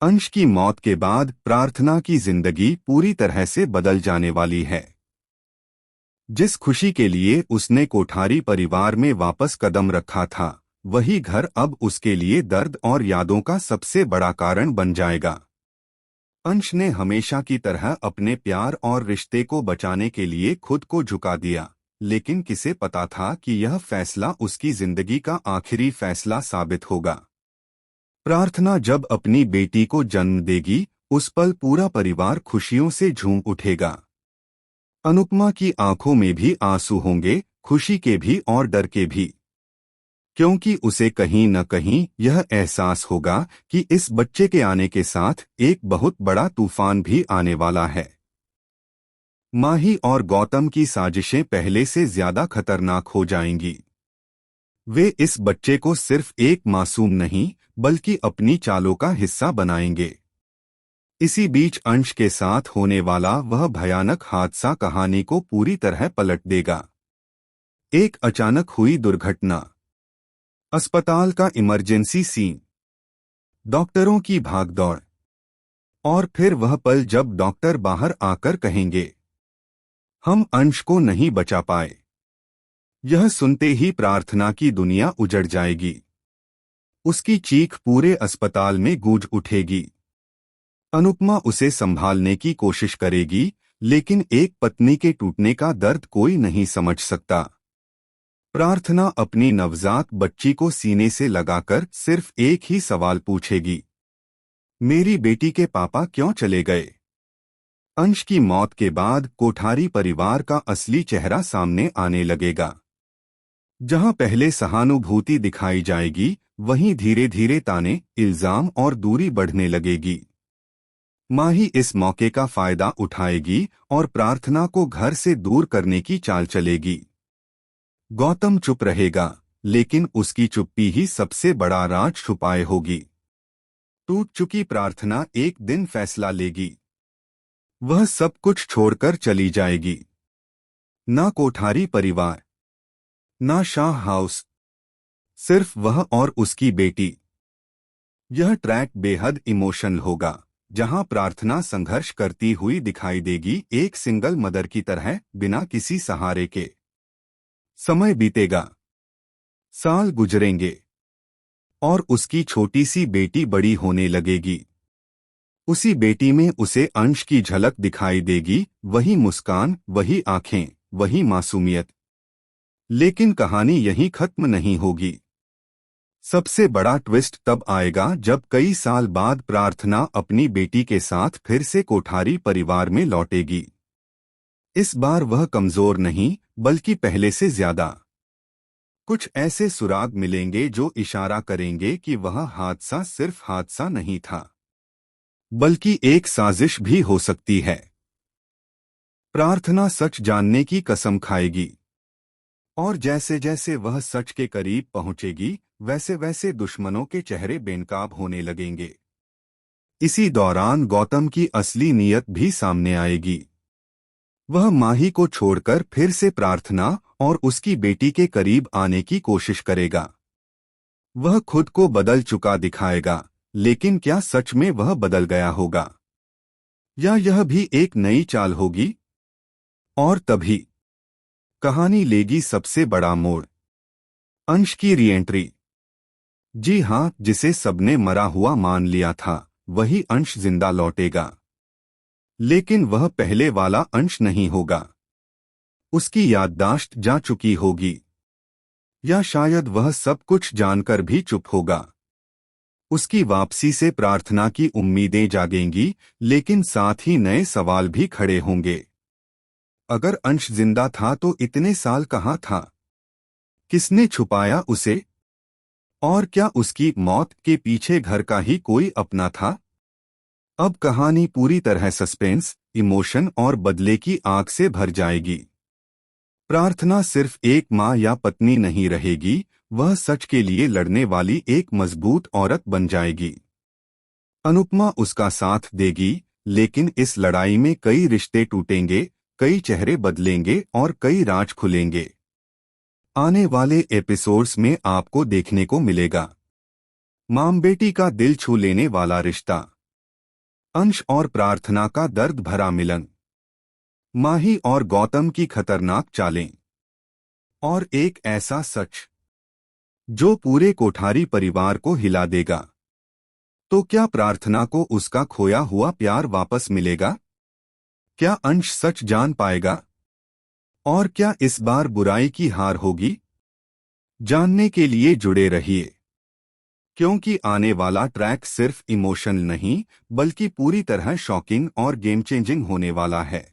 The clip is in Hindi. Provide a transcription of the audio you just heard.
अंश की मौत के बाद प्रार्थना की जिंदगी पूरी तरह से बदल जाने वाली है। जिस खुशी के लिए उसने कोठारी परिवार में वापस कदम रखा था, वही घर अब उसके लिए दर्द और यादों का सबसे बड़ा कारण बन जाएगा। अंश ने हमेशा की तरह अपने प्यार और रिश्ते को बचाने के लिए खुद को झुका दिया, लेकिन किसे पता था कि यह फैसला उसकी जिंदगी का आखिरी फैसला साबित होगा। प्रार्थना जब अपनी बेटी को जन्म देगी, उस पल पूरा परिवार खुशियों से झूम उठेगा। अनुपमा की आंखों में भी आंसू होंगे, खुशी के भी और डर के भी, क्योंकि उसे कहीं न कहीं यह एहसास होगा कि इस बच्चे के आने के साथ एक बहुत बड़ा तूफान भी आने वाला है। माही और गौतम की साजिशें पहले से ज्यादा खतरनाक हो जाएंगी। वे इस बच्चे को सिर्फ एक मासूम नहीं, बल्कि अपनी चालों का हिस्सा बनाएंगे। इसी बीच अंश के साथ होने वाला वह भयानक हादसा कहानी को पूरी तरह पलट देगा। एक अचानक हुई दुर्घटना, अस्पताल का इमरजेंसी सीन, डॉक्टरों की भागदौड़, और फिर वह पल जब डॉक्टर बाहर आकर कहेंगे, हम अंश को नहीं बचा पाए। यह सुनते ही प्रार्थना की दुनिया उजड़ जाएगी। उसकी चीख पूरे अस्पताल में गूंज उठेगी। अनुपमा उसे संभालने की कोशिश करेगी, लेकिन एक पत्नी के टूटने का दर्द कोई नहीं समझ सकता। प्रार्थना अपनी नवजात बच्ची को सीने से लगाकर सिर्फ एक ही सवाल पूछेगी, मेरी बेटी के पापा क्यों चले गए? अंश की मौत के बाद कोठारी परिवार का असली चेहरा सामने आने लगेगा। जहां पहले सहानुभूति दिखाई जाएगी, वहीं धीरे धीरे ताने, इल्जाम और दूरी बढ़ने लगेगी। माही इस मौके का फायदा उठाएगी और प्रार्थना को घर से दूर करने की चाल चलेगी। गौतम चुप रहेगा, लेकिन उसकी चुप्पी ही सबसे बड़ा राज छुपाए होगी। टूट चुकी प्रार्थना एक दिन फैसला लेगी। वह सब कुछ छोड़कर चली जाएगी। ना कोठारी परिवार, ना शाह हाउस, सिर्फ वह और उसकी बेटी। यह ट्रैक बेहद इमोशनल होगा, जहां प्रार्थना संघर्ष करती हुई दिखाई देगी, एक सिंगल मदर की तरह, बिना किसी सहारे के। समय बीतेगा, साल गुजरेंगे, और उसकी छोटी सी बेटी बड़ी होने लगेगी। उसी बेटी में उसे अंश की झलक दिखाई देगी, वही मुस्कान, वही आंखें, वही मासूमियत। लेकिन कहानी यहीं खत्म नहीं होगी। सबसे बड़ा ट्विस्ट तब आएगा जब कई साल बाद प्रार्थना अपनी बेटी के साथ फिर से कोठारी परिवार में लौटेगी। इस बार वह कमजोर नहीं, बल्कि पहले से ज्यादा। कुछ ऐसे सुराग मिलेंगे जो इशारा करेंगे कि वह हादसा सिर्फ हादसा नहीं था, बल्कि एक साजिश भी हो सकती है। प्रार्थना सच जानने की कसम खाएगी, और जैसे जैसे वह सच के करीब पहुंचेगी, वैसे वैसे दुश्मनों के चेहरे बेनकाब होने लगेंगे। इसी दौरान गौतम की असली नीयत भी सामने आएगी। वह माही को छोड़कर फिर से प्रार्थना और उसकी बेटी के करीब आने की कोशिश करेगा। वह खुद को बदल चुका दिखाएगा, लेकिन क्या सच में वह बदल गया होगा, या यह भी एक नई चाल होगी? और तभी कहानी लेगी सबसे बड़ा मोड़, अंश की रीएंट्री। जी हां, जिसे सबने मरा हुआ मान लिया था, वही अंश जिंदा लौटेगा। लेकिन वह पहले वाला अंश नहीं होगा। उसकी याददाश्त जा चुकी होगी, या शायद वह सब कुछ जानकर भी चुप होगा। उसकी वापसी से प्रार्थना की उम्मीदें जागेंगी, लेकिन साथ ही नए सवाल भी खड़े होंगे। अगर अंश जिंदा था तो इतने साल कहाँ था? किसने छुपाया उसे? और क्या उसकी मौत के पीछे घर का ही कोई अपना था? अब कहानी पूरी तरह सस्पेंस, इमोशन और बदले की आग से भर जाएगी। प्रार्थना सिर्फ एक माँ या पत्नी नहीं रहेगी, वह सच के लिए लड़ने वाली एक मजबूत औरत बन जाएगी। अनुपमा उसका साथ देगी, लेकिन इस लड़ाई में कई रिश्ते टूटेंगे, कई चेहरे बदलेंगे और कई राज खुलेंगे। आने वाले एपिसोड्स में आपको देखने को मिलेगा मां बेटी का दिल छू लेने वाला रिश्ता। अंश और प्रार्थना का दर्द भरा मिलन, माही और गौतम की खतरनाक चालें, और एक ऐसा सच जो पूरे कोठारी परिवार को हिला देगा। तो क्या प्रार्थना को उसका खोया हुआ प्यार वापस मिलेगा? क्या अंश सच जान पाएगा? और क्या इस बार बुराई की हार होगी? जानने के लिए जुड़े रहिए, क्योंकि आने वाला ट्रैक सिर्फ इमोशनल नहीं बल्कि पूरी तरह शॉकिंग और गेम चेंजिंग होने वाला है।